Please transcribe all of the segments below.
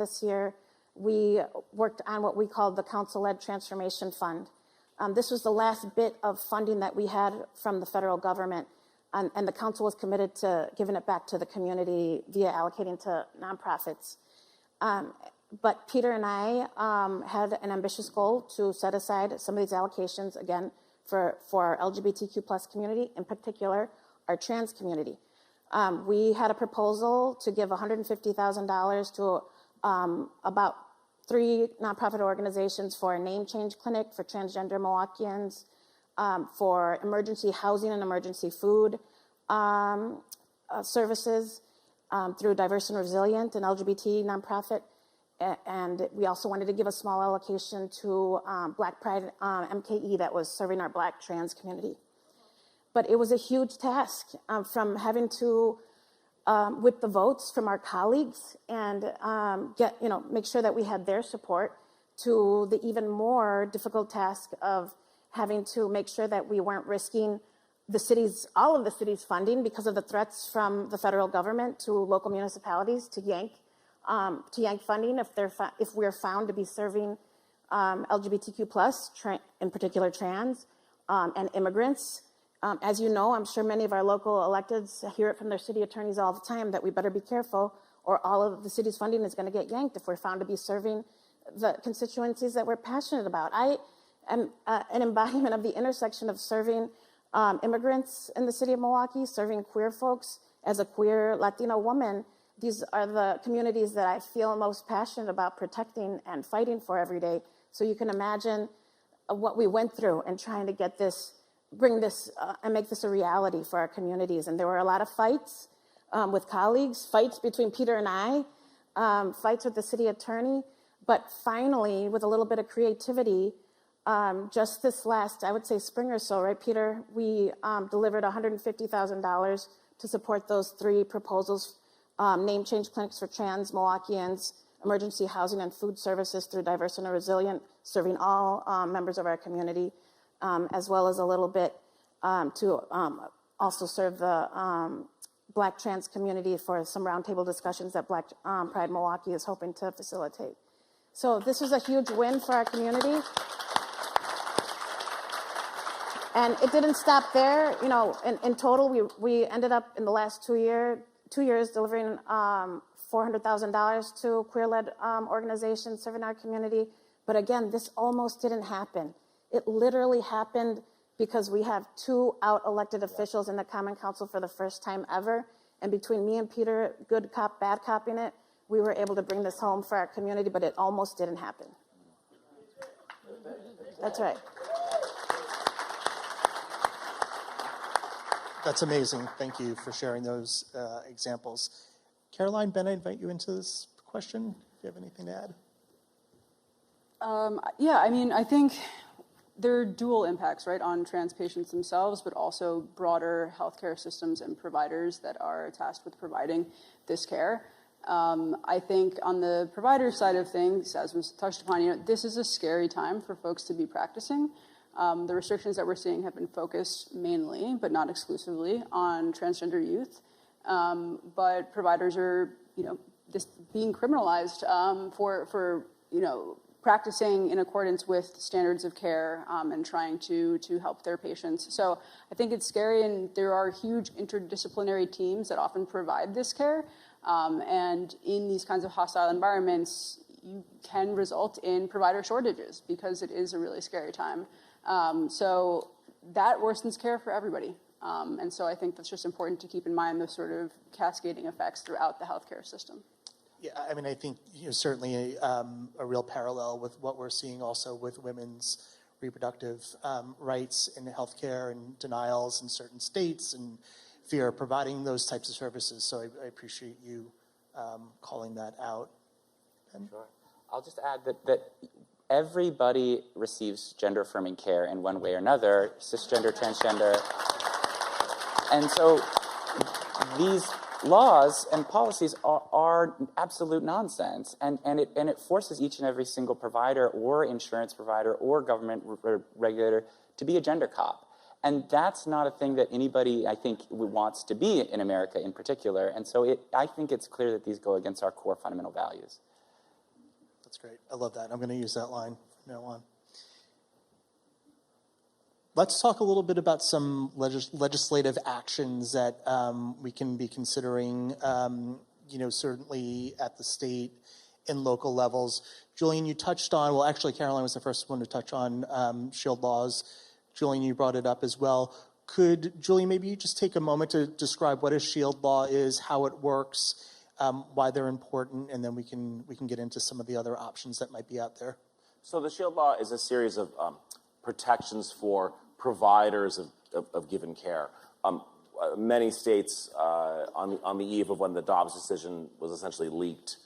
this year, we worked on what we called the Council-Led Transformation Fund. This was the last bit of funding that we had from the federal government, and the council was committed to giving it back to the community via allocating to nonprofits. But Peter and I had an ambitious goal to set aside some of these allocations, again, for our LGBTQ plus community, in particular, our trans community. We had a proposal to give $150,000 to about 3 nonprofit organizations for a name change clinic for transgender Milwaukeeans, for emergency housing and emergency food services through Diverse and Resilient, an LGBT nonprofit. And we also wanted to give a small allocation to Black Pride MKE that was serving our Black trans community. But it was a huge task from having to with the votes from our colleagues and make sure that we had their support, to the even more difficult task of having to make sure that we weren't risking all of the city's funding because of the threats from the federal government to local municipalities to yank funding if we're found to be serving LGBTQ plus, in particular trans, and immigrants. As you know, I'm sure many of our local electeds hear it from their city attorneys all the time that we better be careful, or all of the city's funding is going to get yanked if we're found to be serving the constituencies that we're passionate about. I am an embodiment of the intersection of serving immigrants in the city of Milwaukee, serving queer folks. As a queer Latino woman, these are the communities that I feel most passionate about protecting and fighting for every day. So you can imagine what we went through in trying to get this, bring this and make this a reality for our communities. And there were a lot of fights with colleagues, fights between Peter and I, fights with the city attorney. But finally, with a little bit of creativity, just this last, I would say, spring or so, right, Peter, we delivered $150,000 to support those 3 proposals, name change clinics for trans Milwaukeeans, emergency housing and food services through Diverse and Resilient, serving all members of our community, as well as a little bit to also serve the Black trans community for some roundtable discussions that Black Pride Milwaukee is hoping to facilitate. So this was a huge win for our community. And it didn't stop there. You know, in total, we ended up in the last 2 years delivering $400,000 to queer-led organizations serving our community. But again, this almost didn't happen. It literally happened because we have 2 out-elected officials in the Common Council for the first time ever. And between me and Peter, good cop, bad coping it, we were able to bring this home for our community, but it almost didn't happen. That's right. That's amazing. Thank you for sharing those examples. Caroline, Ben, I invite you into this question. If you have anything to add. Yeah, I mean, I think there are dual impacts, right, on trans patients themselves, but also broader healthcare systems and providers that are tasked with providing this care. I think on the provider side of things, as was touched upon, this is a scary time for folks to be practicing. The restrictions that we're seeing have been focused mainly, but not exclusively, on transgender youth. But providers are, just being criminalized for practicing in accordance with standards of care and trying to help their patients. So I think it's scary, and there are huge interdisciplinary teams that often provide this care. And in these kinds of hostile environments, you can result in provider shortages because it is a really scary time. So that worsens care for everybody. And so I think that's just important to keep in mind, the sort of cascading effects throughout the healthcare system. Yeah, I mean, I think certainly a real parallel with what we're seeing also with women's reproductive rights in healthcare and denials in certain states and fear of providing those types of services. So I appreciate you calling that out. Ben? Sure. I'll just add that everybody receives gender-affirming care in one way or another, cisgender, transgender. And so these laws and policies are absolute nonsense, and it forces each and every single provider or insurance provider or government regulator to be a gender cop. And that's not a thing that anybody, I think, wants to be in America in particular. And so I think it's clear that these go against our core fundamental values. That's great. I love that. I'm going to use that line from now on. Let's talk a little bit about some legislative actions that we can be considering, certainly at the state and local levels. Julian, you touched on, well, actually, Caroline was the first one to touch on shield laws. Julian, you brought it up as well. Could, Julian, maybe you just take a moment to describe what a shield law is, how it works, why they're important, and then we can get into some of the other options that might be out there. So the shield law is a series of protections for providers of given care. Many states, on the eve of when the Dobbs decision was essentially leaked,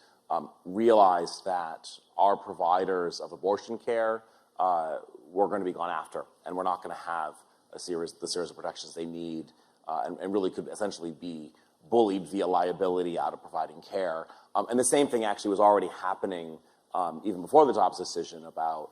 realized that our providers of abortion care were going to be gone after, and we're not going to have the series of protections they need, and really could essentially be bullied via liability out of providing care. And the same thing actually was already happening even before the Dobbs decision about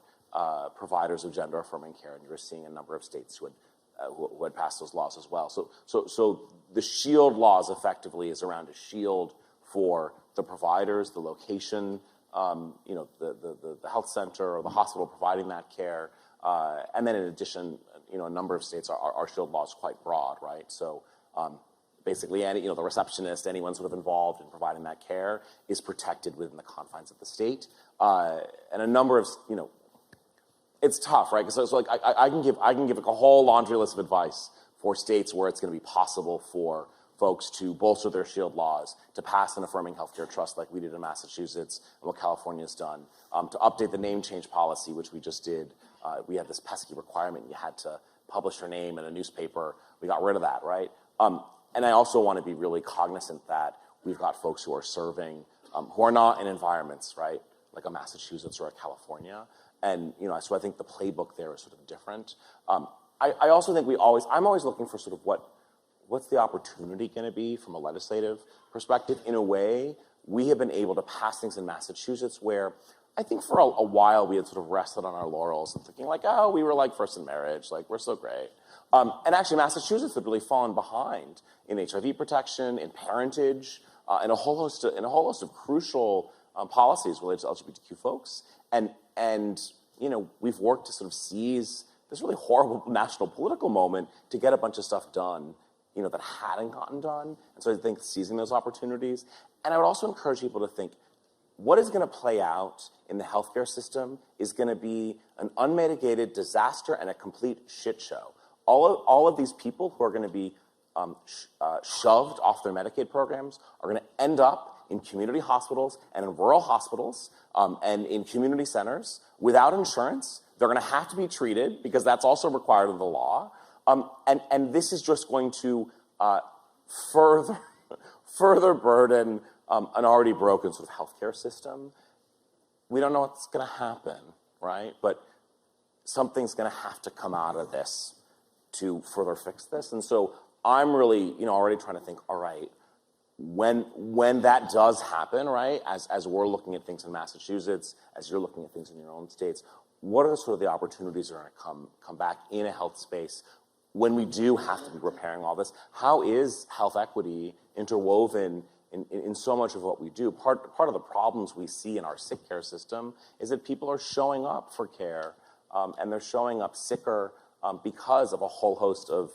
providers of gender-affirming care, and you were seeing a number of states who had passed those laws as well. So the shield laws effectively is around a shield for the providers, the location, the health center or the hospital providing that care, and then in addition, a number of states our shield law is quite broad, right? So basically, the receptionist, anyone sort of involved in providing that care is protected within the confines of the state, and a number of it's tough, right? So like I can give like a whole laundry list of advice for states where it's going to be possible for folks to bolster their shield laws, to pass an affirming healthcare trust like we did in Massachusetts and what California's done, to update the name change policy, which we just did. We had this pesky requirement you had to publish your name in a newspaper. We got rid of that, right? And I also want to be really cognizant that we've got folks who are serving, who are not in environments, right, like a Massachusetts or a California. And, so I think the playbook there is sort of different. I also think I'm always looking for sort of what's the opportunity going to be from a legislative perspective. In a way, we have been able to pass things in Massachusetts where I think for a while we had sort of rested on our laurels and thinking like, oh, we were like first in marriage, like we're so great. And actually Massachusetts had really fallen behind in HIV protection, in parentage, and a whole host of crucial policies related to LGBTQ folks. And we've worked to sort of seize this really horrible national political moment to get a bunch of stuff done, that hadn't gotten done. And so I think seizing those opportunities. And I would also encourage people to think, what is going to play out in the healthcare system is going to be an unmitigated disaster and a complete shit show. All of these people who are going to be shoved off their Medicaid programs are going to end up in community hospitals and in rural hospitals and in community centers without insurance. They're going to have to be treated because that's also required of the law. And this is just going to further burden an already broken sort of healthcare system. We don't know what's going to happen, right? But something's going to have to come out of this to further fix this. And so I'm really, already trying to think, all right, when that does happen, right, as we're looking at things in Massachusetts, as you're looking at things in your own states, what are sort of the opportunities that are going to come back in a health space when we do have to be repairing all this? How is health equity interwoven in so much of what we do? Part of the problems we see in our sick care system is that people are showing up for care, and they're showing up sicker because of a whole host of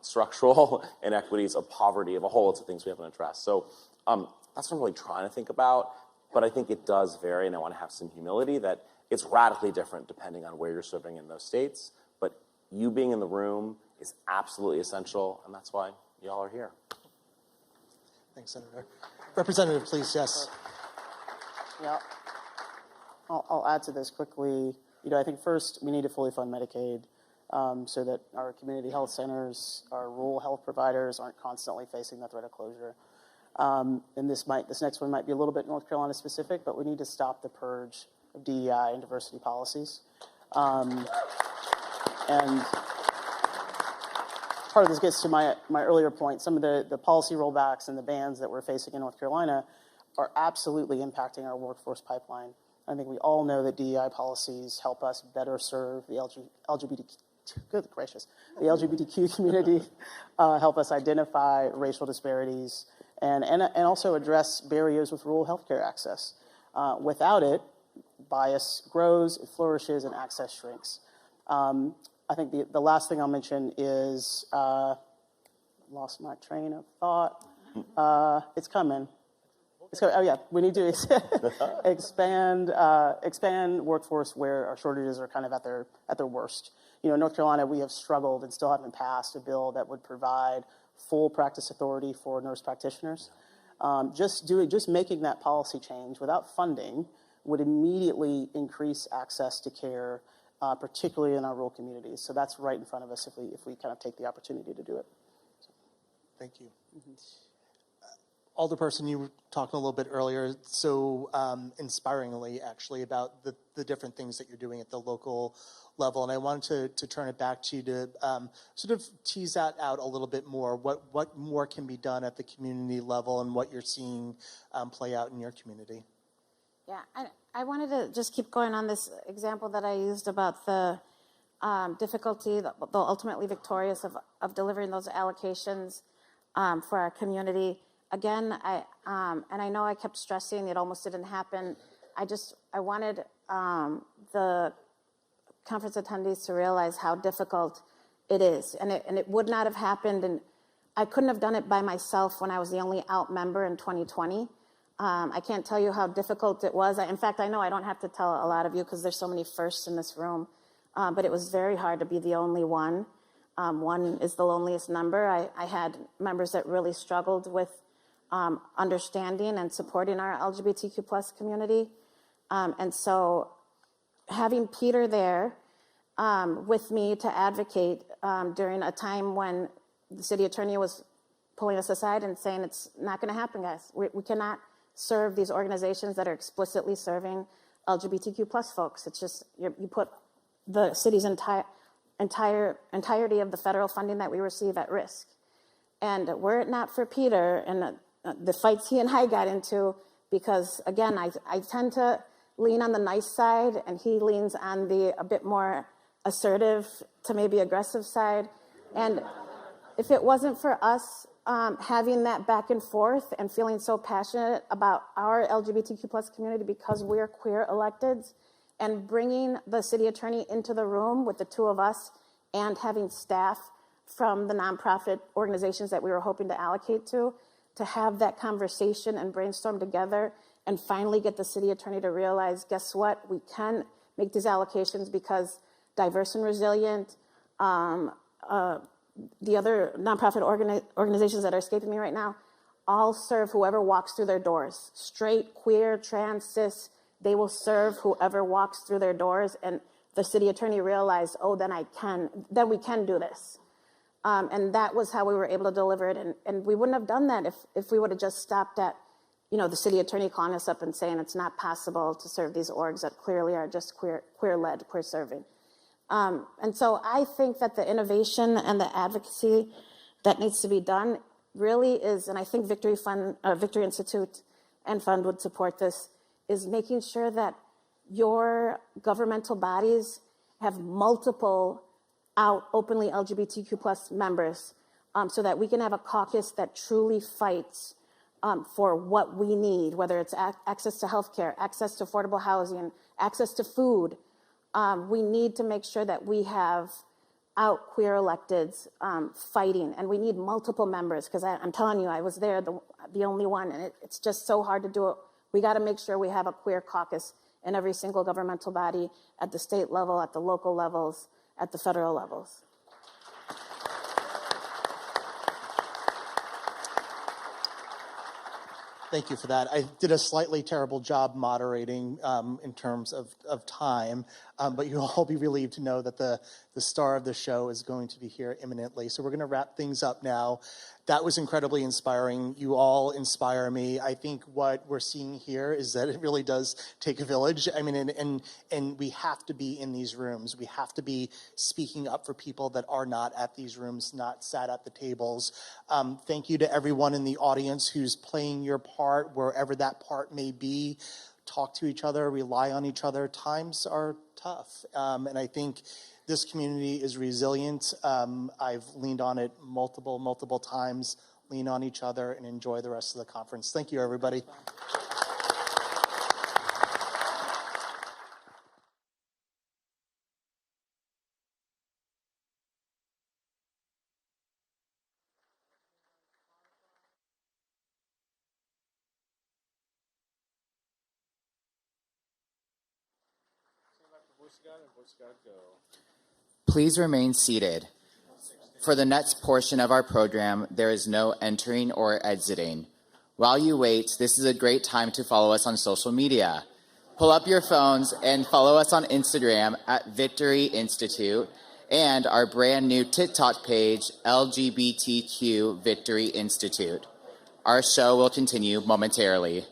structural inequities, of poverty, of a whole host of things we haven't addressed. So that's what I'm really trying to think about, but I think it does vary, and I want to have some humility that it's radically different depending on where you're serving in those states, but you being in the room is absolutely essential, and that's why y'all are here. Thanks, Senator. Representative, please, yes. Yeah, I'll add to this quickly. I think first we need to fully fund Medicaid so that our community health centers, our rural health providers aren't constantly facing the threat of closure. And this next one might be a little bit North Carolina specific, but we need to stop the purge of DEI and diversity policies. And part of this gets to my earlier point. Some of the policy rollbacks and the bans that we're facing in North Carolina are absolutely impacting our workforce pipeline. I think we all know that DEI policies help us better serve the LGBTQ community, help us identify racial disparities, and also address barriers with rural healthcare access. Without it, bias grows, it flourishes, and access shrinks. I think the last thing I'll mention is, lost my train of thought. It's coming. Oh yeah, we need to expand workforce where our shortages are kind of at their worst. You know, in North Carolina, we have struggled and still haven't passed a bill that would provide full practice authority for nurse practitioners. Just making that policy change without funding would immediately increase access to care, particularly in our rural communities. So that's right in front of us if we kind of take the opportunity to do it. Thank you. Alderperson, you were talking a little bit earlier, so inspiringly, actually, about the different things that you're doing at the local level, and I wanted to turn it back to you to sort of tease that out a little bit more. What more can be done at the community level, and what you're seeing play out in your community? Yeah, I wanted to just keep going on this example that I used about the difficulty, though ultimately victorious, of delivering those allocations for our community. Again, and I know I kept stressing it almost didn't happen. I wanted the conference attendees to realize how difficult it is, and it would not have happened, and I couldn't have done it by myself when I was the only out member in 2020. I can't tell you how difficult it was. In fact, I know I don't have to tell a lot of you because there's so many firsts in this room, but it was very hard to be the only one. One is the loneliest number. I had members that really struggled with understanding and supporting our LGBTQ plus community. And so having Peter there with me to advocate during a time when the city attorney was pulling us aside and saying, it's not going to happen, guys. We cannot serve these organizations that are explicitly serving LGBTQ plus folks. It's just, you put the city's entirety of the federal funding that we receive at risk. And were it not for Peter and the fights he and I got into, because again, I tend to lean on the nice side and he leans on the a bit more assertive to maybe aggressive side. And if it wasn't for us having that back and forth and feeling so passionate about our LGBTQ plus community because we're queer electeds, and bringing the city attorney into the room with the two of us and having staff from the nonprofit organizations that we were hoping to allocate to have that conversation and brainstorm together and finally get the city attorney to realize, guess what, we can make these allocations because diverse and resilient, the other nonprofit organizations that are escaping me right now, all serve whoever walks through their doors. Straight, queer, trans, cis, they will serve whoever walks through their doors. And the city attorney realized, oh, then we can do this. And that was how we were able to deliver it. And we wouldn't have done that if we would have just stopped at, the city attorney calling us up and saying it's not possible to serve these orgs that clearly are just queer-led, queer-serving. And so I think that the innovation and the advocacy that needs to be done really is, and I think Victory Institute and Fund would support this, is making sure that your governmental bodies have multiple openly LGBTQ plus members, so that we can have a caucus that truly fights for what we need, whether it's access to healthcare, access to affordable housing, access to food. We need to make sure that we have out queer electeds fighting, and we need multiple members, because I'm telling you, I was there, the only one, and it's just so hard to do it. We got to make sure we have a queer caucus in every single governmental body, at the state level, at the local levels, at the federal levels. Thank you for that. I did a slightly terrible job moderating in terms of time, but you'll all be relieved to know that the star of the show is going to be here imminently. So we're going to wrap things up now. That was incredibly inspiring. You all inspire me. I think what we're seeing here is that it really does take a village. I mean, and we have to be in these rooms. We have to be speaking up for people that are not at these rooms, not sat at the tables. Thank you to everyone in the audience who's playing your part, wherever that part may be. Talk to each other, rely on each other. Times are tough, and I think this community is resilient. I've leaned on it multiple times. Lean on each other and enjoy the rest of the conference. Thank you, everybody. Please remain seated. For the next portion of our program, there is no entering or exiting. While you wait, this is a great time to follow us on social media. Pull up your phones and follow us on Instagram at Victory Institute and our brand new TikTok page, LGBTQ Victory Institute. Our show will continue momentarily.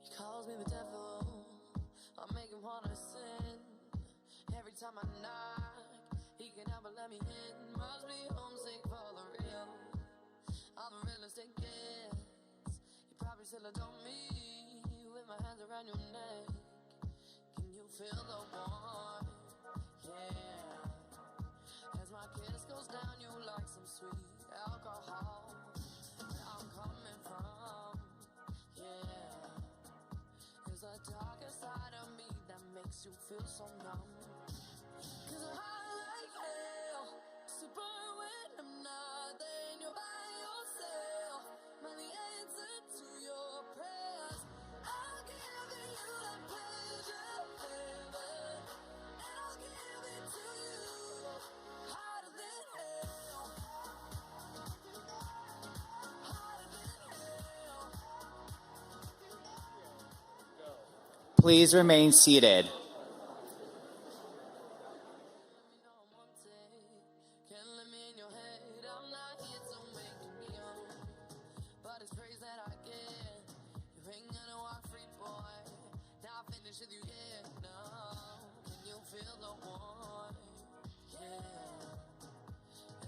He calls me the devil, I make him wanna sin. Every time I knock, he can help but let me in. Must be homesick for the real. I'm the realest it gets. You probably still adore me with my hands around your neck. Can you feel the warmth? Yeah. As my kiss goes down, you like some sweet alcohol. Where I'm coming from, yeah. There's a darker side of me that makes you feel so numb. 'Cause I like hell, super when I'm not there and you're by yourself. Am I the answer to your prayers? I'll give you that pleasure, heaven, and I'll give it to you, harder than hell, harder than hell. Please remain seated. Can't let me in your head, I'm not here to make you young, but it's praise that I get. You ain't gonna walk free, boy. Now I finish with you, yeah, no. Can you feel the warmth? Yeah.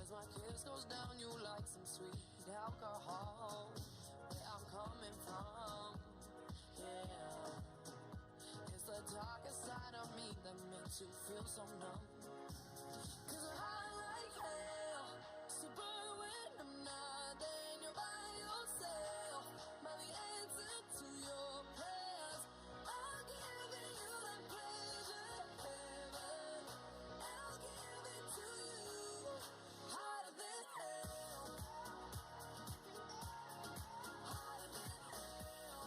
As my kiss goes down, you like some sweet alcohol. Where I'm coming from, yeah. It's the darker side of me that makes you feel so numb. 'Cause I like hell, super when I'm not there and you're by yourself. Am I the answer to your prayers? I'll give you that pleasure, heaven, and I'll give it to you, harder than hell, harder than hell.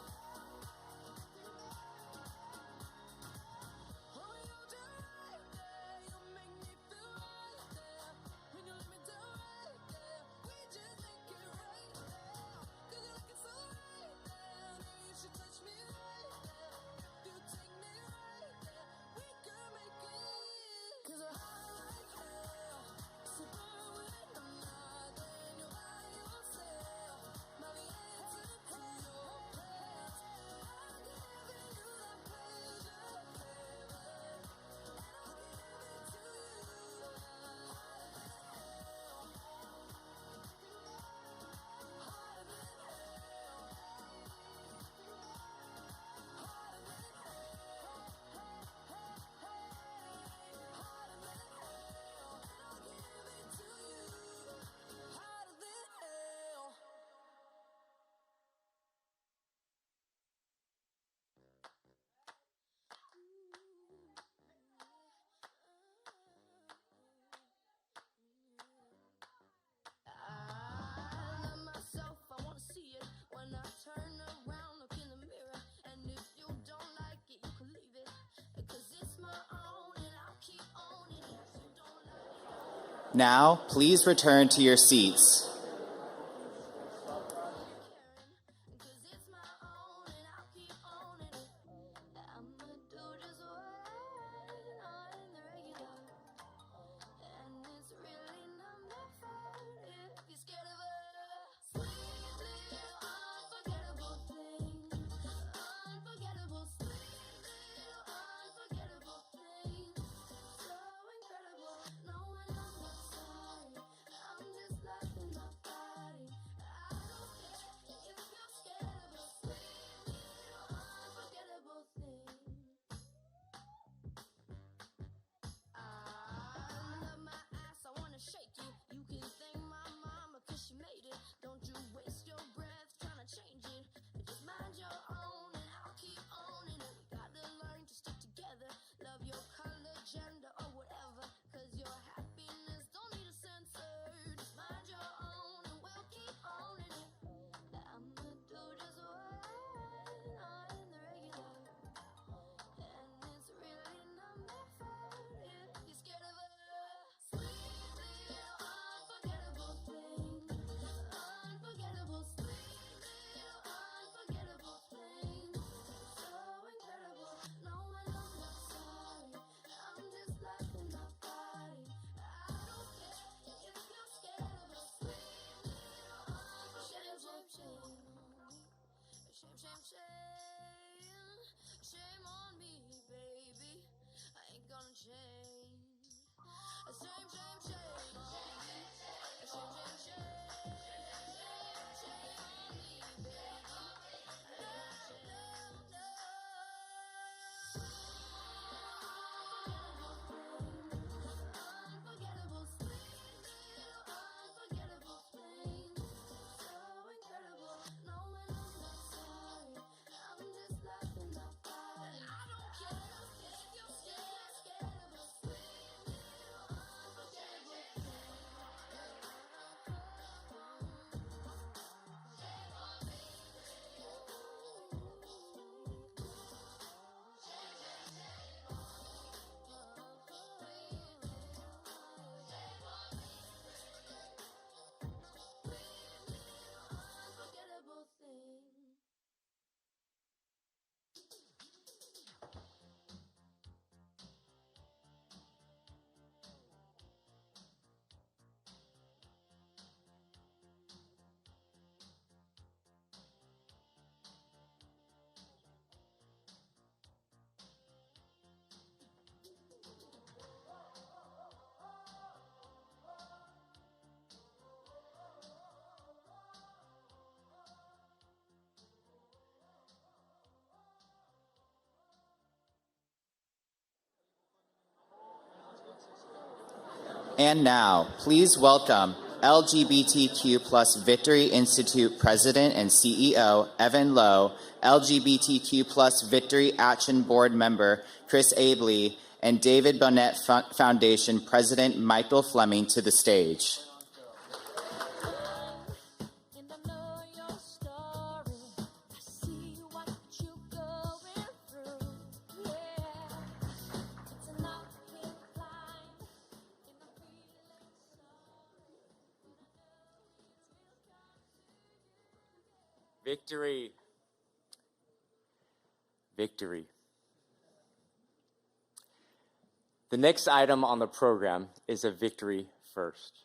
Oh, you do right there, you make me feel right there. When you let me down right there, we just make it right there. 'Cause you're looking so right there, maybe you should touch me right there. If you take me right there, we could make it. 'Cause I like hell, super when I'm not there and you're by yourself. Am I the answer to your prayers? I'll give you that pleasure, heaven, and I'll give it to you, harder than hell, harder than hell, harder than hell, harder than hell, and I'll give it to you, harder than hell. I love myself, I wanna see it when I turn around, look in the mirror. And if you don't like it, you can leave it, 'cause it's my own and I'll keep owning it. If you don't like it, Now, please return to your seats. caring, 'cause it's my own and I'll keep owning it. I'ma do just what I'm in the regular, and it's really not that far if you're scared of her. Sweet little unforgettable thing, unforgettable, sweet little unforgettable thing, so incredible. No, when I'm not sorry, I'm just laughing up And now, please welcome LGBTQ Victory Institute President and CEO Evan Lowe, LGBTQ Victory Action Board member Chris Abele, and David Bonnet Foundation President Michael Fleming to the stage. And I know your story. I see what you're going through. Yeah, it's an uphill climb, and I'm feeling sorry. Victory. Victory. The next item on the program is a victory first.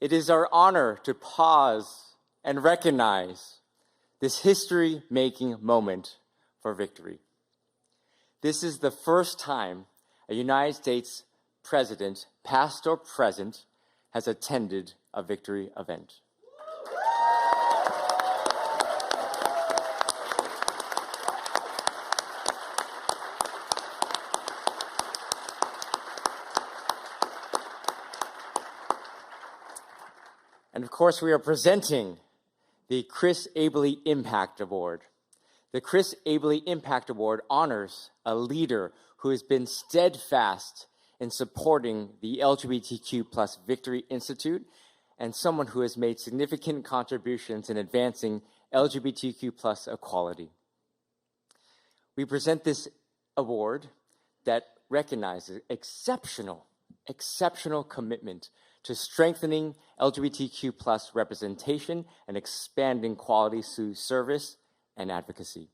It is our honor to pause and recognize this history-making moment for victory. This is the first time a United States president, past or present, has attended a victory event. And of course, we are presenting the Chris Abele Impact Award. The Chris Abele Impact Award honors a leader who has been steadfast in supporting the LGBTQ Victory Institute and someone who has made significant contributions in advancing LGBTQ equality. We present this award that recognizes exceptional commitment to strengthening LGBTQ representation and expanding quality through service and advocacy.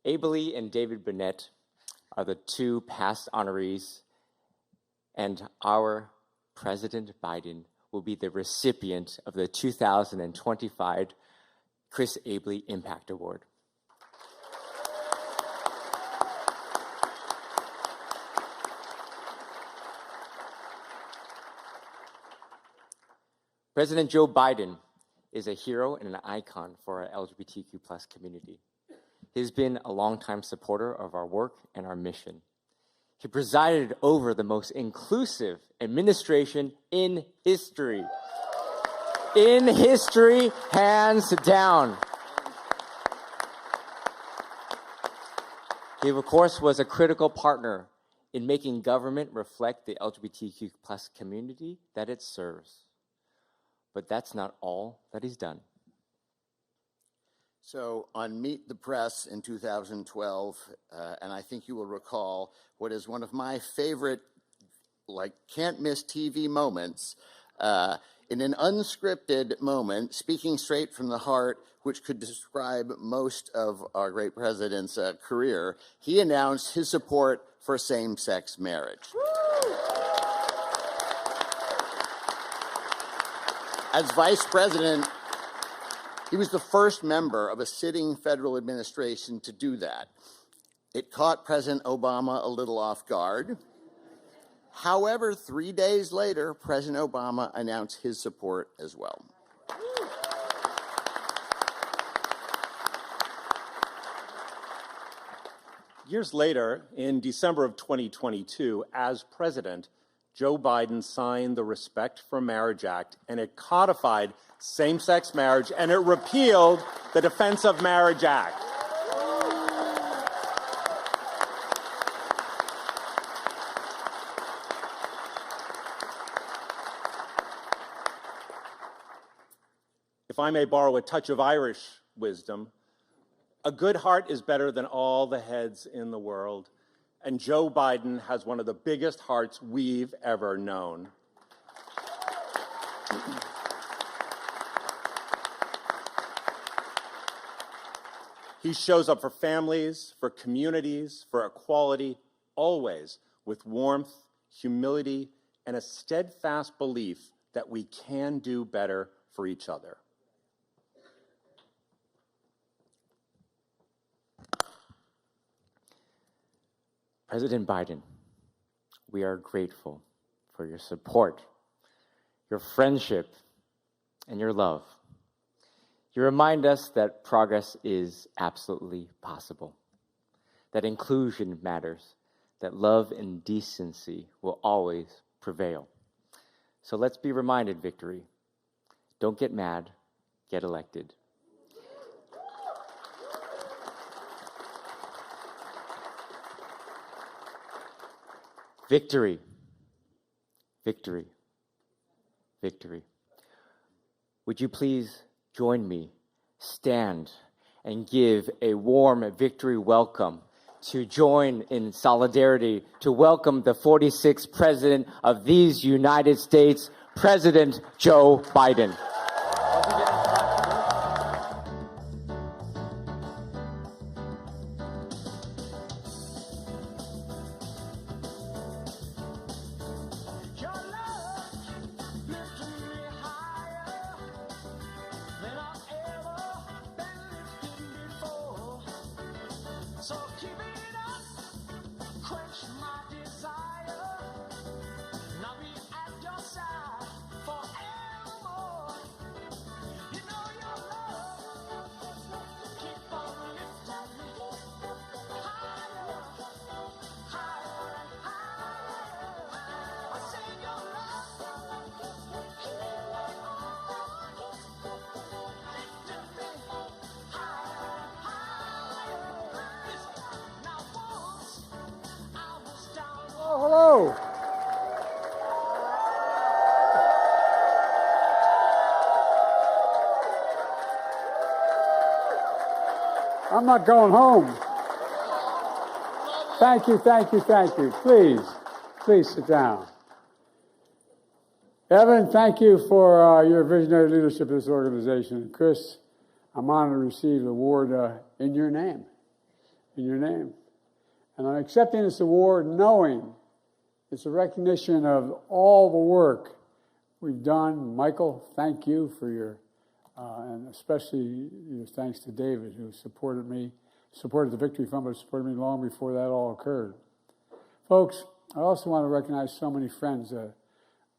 Abele and David Bonnet are the two past honorees, and our President Biden will be the recipient of the 2025 Chris Abele Impact Award. President Joe Biden is a hero and an icon for our LGBTQ community. He has been a longtime supporter of our work and our mission. He presided over the most inclusive administration in history. In history, hands down. He, of course, was a critical partner in making government reflect the LGBTQ community that it serves. But that's not all that he's done. So on Meet the Press in 2012, and I think you will recall what is one of my favorite, can't miss TV moments, in an unscripted moment, speaking straight from the heart, which could describe most of our great president's career, he announced his support for same-sex marriage. As vice president, he was the first member of a sitting federal administration to do that. It caught President Obama a little off guard. However, 3 days later, President Obama announced his support as well. Years later, in December of 2022, as president, Joe Biden signed the Respect for Marriage Act, and it codified same-sex marriage, and it repealed the Defense of Marriage Act. If I may borrow a touch of Irish wisdom, a good heart is better than all the heads in the world, and Joe Biden has one of the biggest hearts we've ever known. He shows up for families, for communities, for equality, always with warmth, humility, and a steadfast belief that we can do better for each other. President Biden, we are grateful for your support, your friendship, and your love. You remind us that progress is absolutely possible, that inclusion matters, that love and decency will always prevail. So let's be reminded, Victory. Don't get mad, get elected. Victory, victory, victory. Would you please join me, stand, and give a warm victory welcome to join in solidarity to welcome the 46th President of these United States, President Joe Biden. Hello. I'm not going home. Thank you, thank you, thank you. Please sit down. Evan, thank you for your visionary leadership of this organization. Chris, I'm honored to receive the award in your name. In your name. And I'm accepting this award knowing it's a recognition of all the work we've done. Michael, thank you for your, and especially your thanks to David, who supported the Victory Fund, but supported me long before that all occurred. Folks, I also want to recognize so many friends that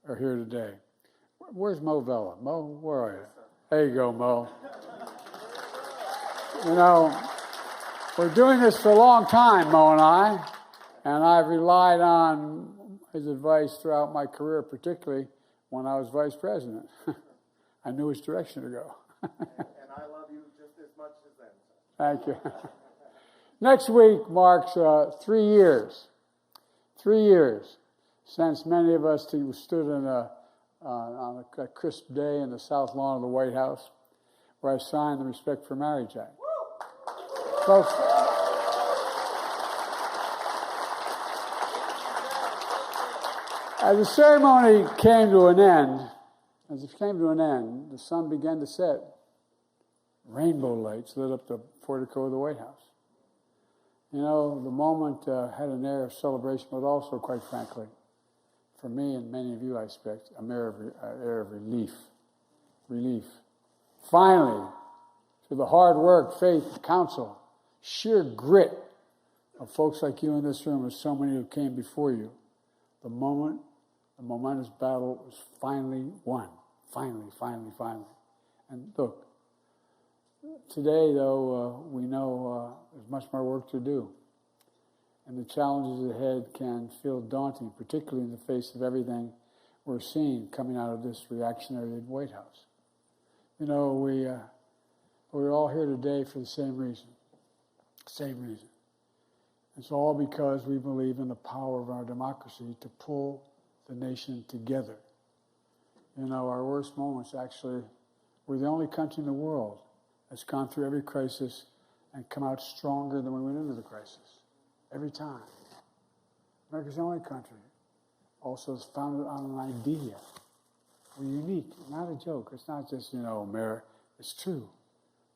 are here today. Where's Mo Vella? Mo, where are you? There you go, Mo. You know, we're doing this for a long time, Mo and I've relied on his advice throughout my career, particularly when I was vice president. I knew which direction to go. And I love you just as much as them. Thank you. Next week marks 3 years. 3 years since many of us stood on a crisp day in the South Lawn of the White House, where I signed the Respect for Marriage Act. Folks, as the ceremony came to an end, the sun began to set. Rainbow lights lit up the portico of the White House. You know, the moment had an air of celebration, but also, quite frankly, for me and many of you, I expect, an air of relief. Relief. Finally, through the hard work, faith, counsel, sheer grit of folks like you in this room and so many who came before you, the momentous battle was finally won. Finally. And look, today, though, we know there's much more work to do. And the challenges ahead can feel daunting, particularly in the face of everything we're seeing coming out of this reactionary White House. You know, we're all here today for the same reason. Same reason. It's all because we believe in the power of our democracy to pull the nation together. You know, our worst moments, actually, we're the only country in the world that's gone through every crisis and come out stronger than we went into the crisis. Every time. America's the only country. Also, is founded on an idea. We're unique, not a joke. It's not just, America. It's true.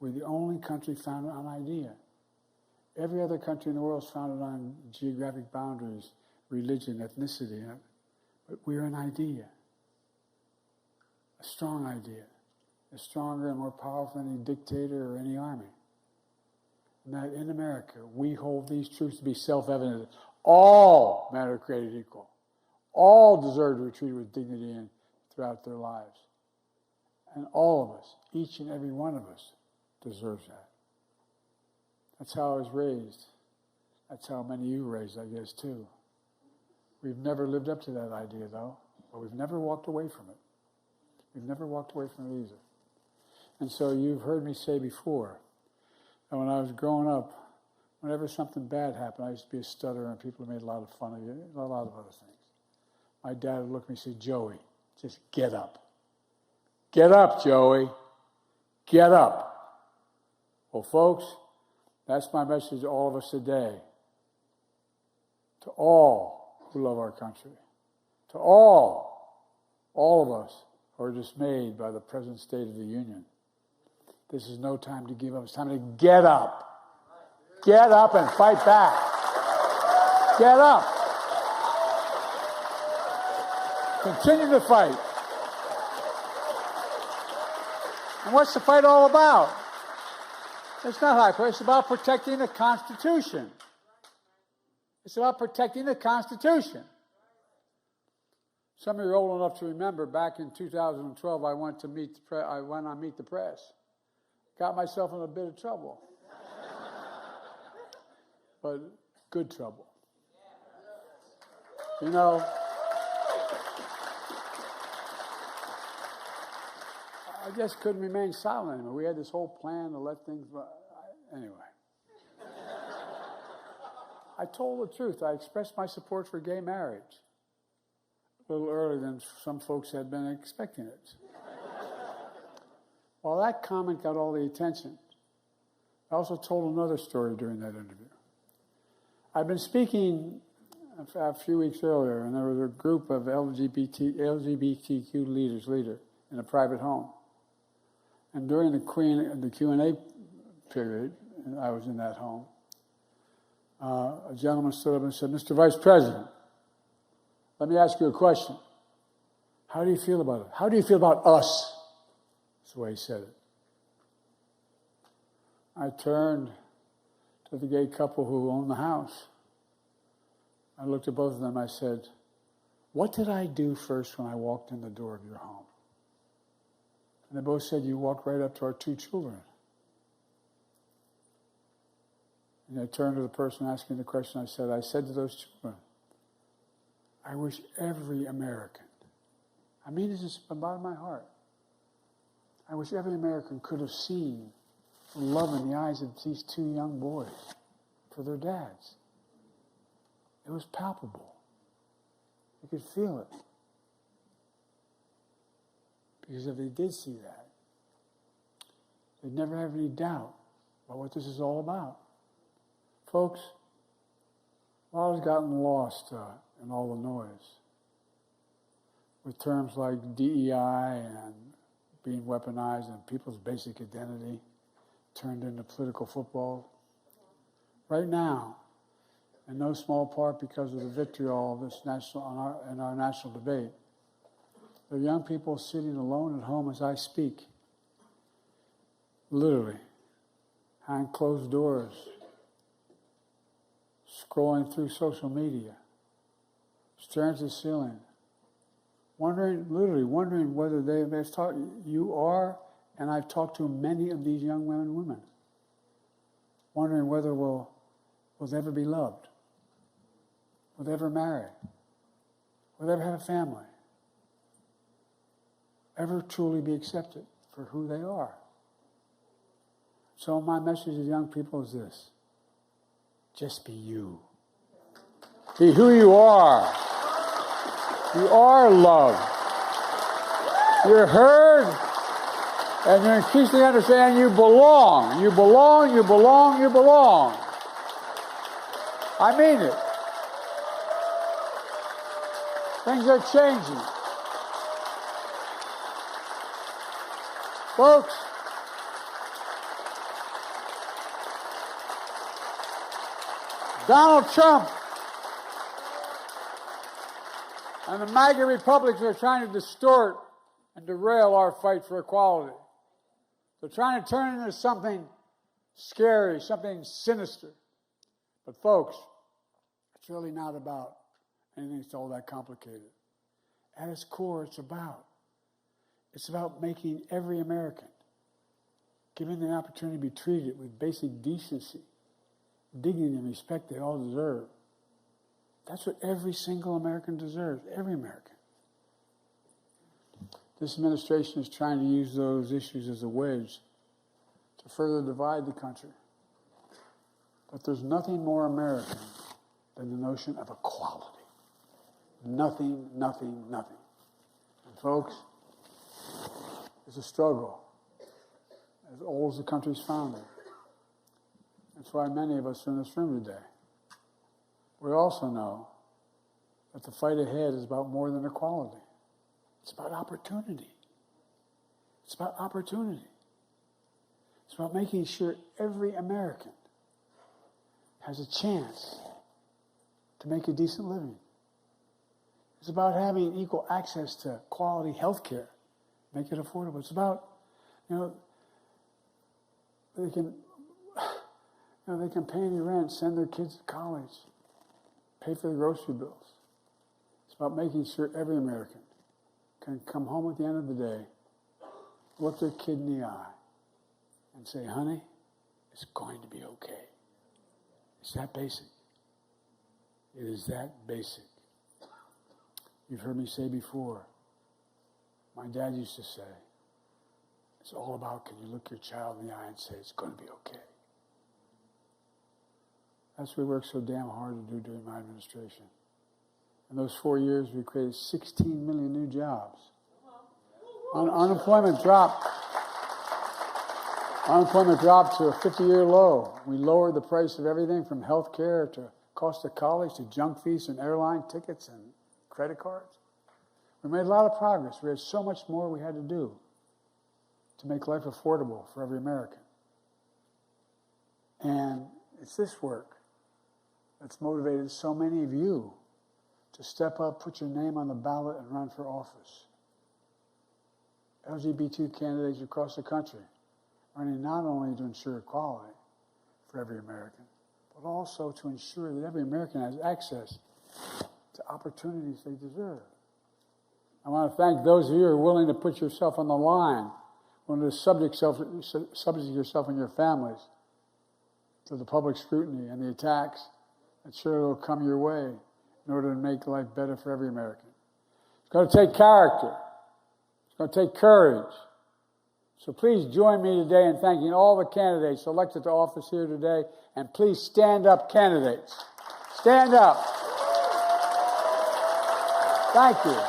We're the only country founded on an idea. Every other country in the world is founded on geographic boundaries, religion, ethnicity. But we're an idea. A strong idea. It's stronger and more powerful than any dictator or any army. And that in America, we hold these truths to be self-evident. All men are created equal. All deserve to be treated with dignity and throughout their lives. And all of us, each and every one of us, deserves that. That's how I was raised. That's how many of you were raised, I guess, too. We've never lived up to that idea, though, but we've never walked away from it. We've never walked away from it either. And so you've heard me say before that when I was growing up, whenever something bad happened, I used to be a stutterer, and people made a lot of fun of you, a lot of other things. My dad would look at me and say, Joey, just get up. Get up, Joey. Get up. Well, folks, that's my message to all of us today. To all who love our country. To all of us who are dismayed by the present state of the Union. This is no time to give up. It's time to get up. Get up and fight back. Get up. Continue to fight. And what's the fight all about? It's not high praise. It's about protecting the Constitution. It's about protecting the Constitution. Some of you are old enough to remember back in 2012, I went on Meet the Press. Got myself in a bit of trouble. But good trouble. You know, I just couldn't remain silent anymore. We had this whole plan to let things... Anyway. I told the truth. I expressed my support for gay marriage a little earlier than some folks had been expecting it. Well, that comment got all the attention. I also told another story during that interview. I've been speaking a few weeks earlier, and there was a group of LGBTQ leaders in a private home. And during the Q&A period, and I was in that home, a gentleman stood up and said, Mr. Vice President, let me ask you a question. How do you feel about it? How do you feel about us? That's the way he said it. I turned to the gay couple who owned the house. I looked at both of them. I said, what did I do first when I walked in the door of your home? And they both said, you walked right up to our 2 children. And I turned to the person asking the question. I said to those children, I wish every American, I mean this is from the bottom of my heart, I wish every American could have seen the love in the eyes of these 2 young boys for their dads. It was palpable. You could feel it. Because if they did see that, they'd never have any doubt about what this is all about. Folks, a lot has gotten lost in all the noise with terms like DEI and being weaponized and people's basic identity turned into political football. Right now, in no small part because of the vitriol of this in our national debate, there are young people sitting alone at home as I speak, literally, behind closed doors, scrolling through social media, staring at the ceiling, literally wondering whether they've talked, you are, and I've talked to many of these young men and women, wondering whether we'll ever be loved, will they ever marry, will they ever have a family, ever truly be accepted for who they are. So my message to young people is this: just be you. Be who you are. You are loved. You're heard, and you increasingly understand you belong. You belong, you belong, you belong. I mean it. Things are changing. Folks, Donald Trump and the MAGA Republicans are trying to distort and derail our fight for equality. They're trying to turn it into something scary, something sinister. But folks, it's really not about anything that's all that complicated. At its core, it's about It's about making every American, giving them the opportunity to be treated with basic decency, dignity, and respect they all deserve. That's what every single American deserves, every American. This administration is trying to use those issues as a wedge to further divide the country. But there's nothing more American than the notion of equality. Nothing, nothing, nothing. And folks, it's a struggle as old as the country's founder. That's why many of us are in this room today. We also know that the fight ahead is about more than equality. It's about opportunity. It's about opportunity. It's about making sure every American has a chance to make a decent living. It's about having equal access to quality health care, make it affordable. It's about, they can pay any rent, send their kids to college, pay for the grocery bills. It's about making sure every American can come home at the end of the day, look their kid in the eye, and say, honey, it's going to be okay. It's that basic. It is that basic. You've heard me say before, my dad used to say, it's all about, can you look your child in the eye and say, it's going to be okay. That's what we worked so damn hard to do during my administration. In those 4 years, we created 16 million new jobs. Unemployment dropped to a 50-year low. We lowered the price of everything from health care to cost of college to junk fees and airline tickets and credit cards. We made a lot of progress. We had so much more we had to do to make life affordable for every American. And it's this work that's motivated so many of you to step up, put your name on the ballot, and run for office. LGBT candidates across the country running not only to ensure equality for every American, but also to ensure that every American has access to opportunities they deserve. I want to thank those of you who are willing to put yourself on the line, willing to subject yourself and your families to the public scrutiny and the attacks that sure will come your way in order to make life better for every American. It's going to take character. It's going to take courage. So please join me today in thanking all the candidates elected to office here today, and please stand up, candidates. Stand up. Thank you.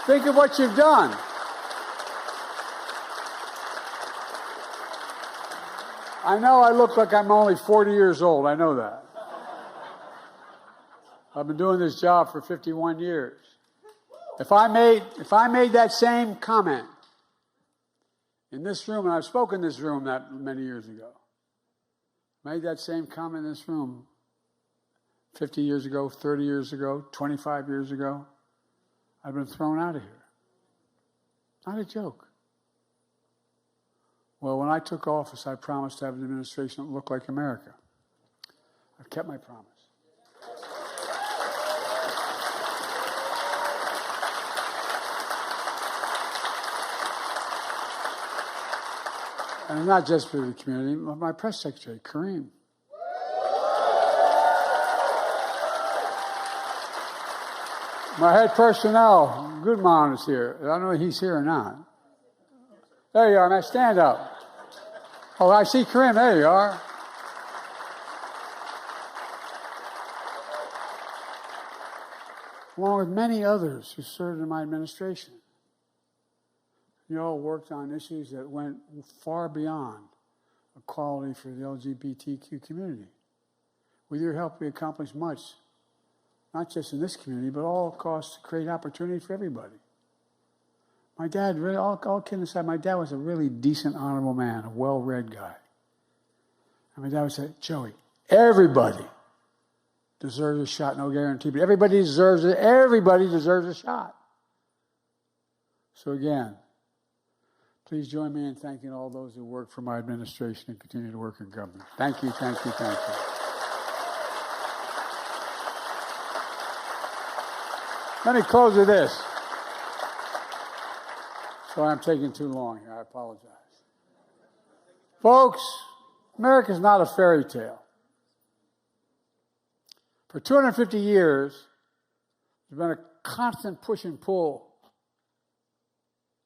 Think of what you've done. I know I look like I'm only 40 years old. I know that. I've been doing this job for 51 years. If I made that same comment in this room, and I've spoken in this room that many years ago, made that same comment in this room 50 years ago, 30 years ago, 25 years ago, I've been thrown out of here. Not a joke. Well, when I took office, I promised to have an administration that looked like America. I've kept my promise. And not just for the community, but my press secretary, Kareem. My head personnel, Goodman, is here. I don't know if he's here or not. There you are, man. Stand up. Oh, I see Kareem. There you are. Along with many others who served in my administration. You all worked on issues that went far beyond equality for the LGBTQ community. With your help, we accomplished much, not just in this community, but all across to create opportunity for everybody. My dad, really, all kidding aside, my dad was a really decent, honorable man, a well-read guy. And my dad would say, Joey, everybody deserves a shot, no guarantee, but everybody deserves it. Everybody deserves a shot. So again, Please join me in thanking all those who work for my administration and continue to work in government. Thank you, thank you, thank you. Let me close with this. Sorry I'm taking too long here. I apologize. Folks, America's not a fairy tale. For 250 years, there's been a constant push and pull,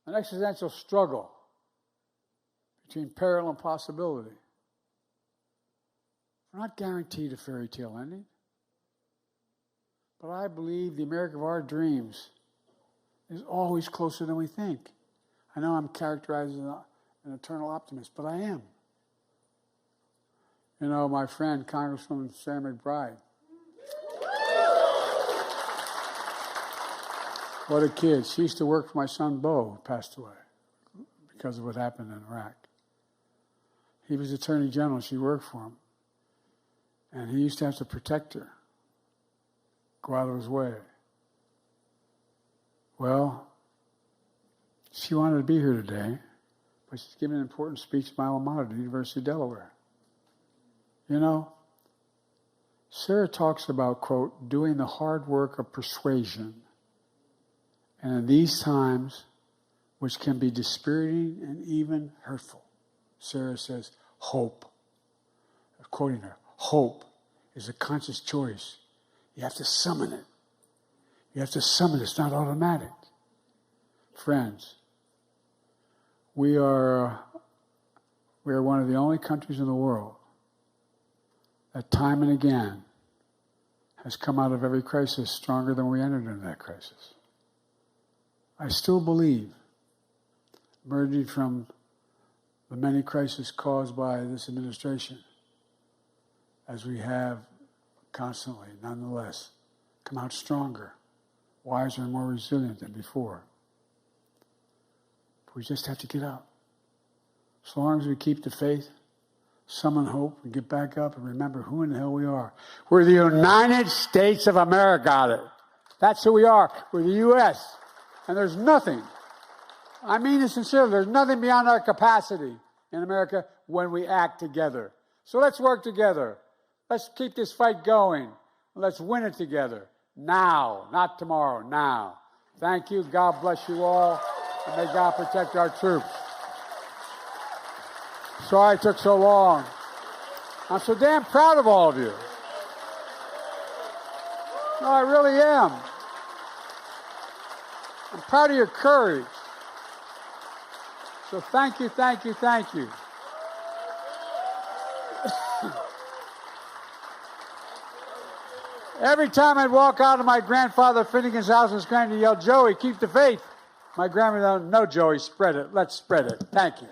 an existential struggle between peril and possibility. We're not guaranteed a fairy tale ending, but I believe the America of our dreams is always closer than we think. I know I'm characterized as an eternal optimist, but I am. You know, my friend, Congresswoman Sarah McBride, what a kid. She used to work for my son, Bo, who passed away because of what happened in Iraq. He was Attorney General. She worked for him. And he used to have to protect her, go out of his way. Well, she wanted to be here today, but she's giving an important speech at my alma mater, the University of Delaware. You know, Sarah talks about, quote, doing the hard work of persuasion. And in these times, which can be dispiriting and even hurtful, Sarah says, hope. Quoting her, hope is a conscious choice. You have to summon it. You have to summon it. It's not automatic. Friends, we are one of the only countries in the world that time and again has come out of every crisis stronger than we entered into that crisis. I still believe, emerging from the many crises caused by this administration, as we have constantly, nonetheless, come out stronger, wiser, and more resilient than before. But we just have to get up. As long as we keep the faith, summon hope, and get back up and remember who in the hell we are. We're the United States of America. That's who we are. We're the U.S., and there's nothing, I mean it sincerely, there's nothing beyond our capacity in America when we act together. So let's work together. Let's keep this fight going. Let's win it together. Now, not tomorrow, now. Thank you. God bless you all. And may God protect our troops. Sorry it took so long. I'm so damn proud of all of you. No, I really am. I'm proud of your courage. So thank you, thank you, thank you. Every time I'd walk out of my grandfather Finnegan's house in Scranton to yell, Joey, keep the faith. My grandmother, no, Joey, spread it. Let's spread it. Thank you.